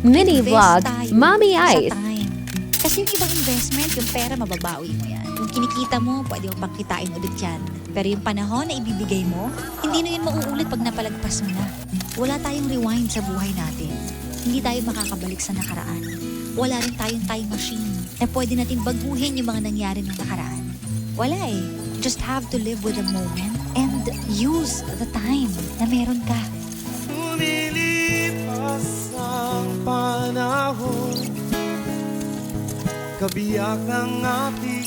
Mini Invest vlog, tayo Mommy sa Ice. time. Kasi yung ibang investment, yung pera, mababawi mo yan. Yung kinikita mo, pwede mo pang kitain ulit yan. Pero yung panahon na ibibigay mo, hindi na yun mauulit pag napalagpas mo na. Wala tayong rewind sa buhay natin. Hindi tayo makakabalik sa nakaraan. Wala rin tayong time machine na pwede natin baguhin yung mga nangyari ng nakaraan. Wala eh. Just have to live with the moment and use the time na meron ka. Lumilipas ang panahon, kabiyak ng ating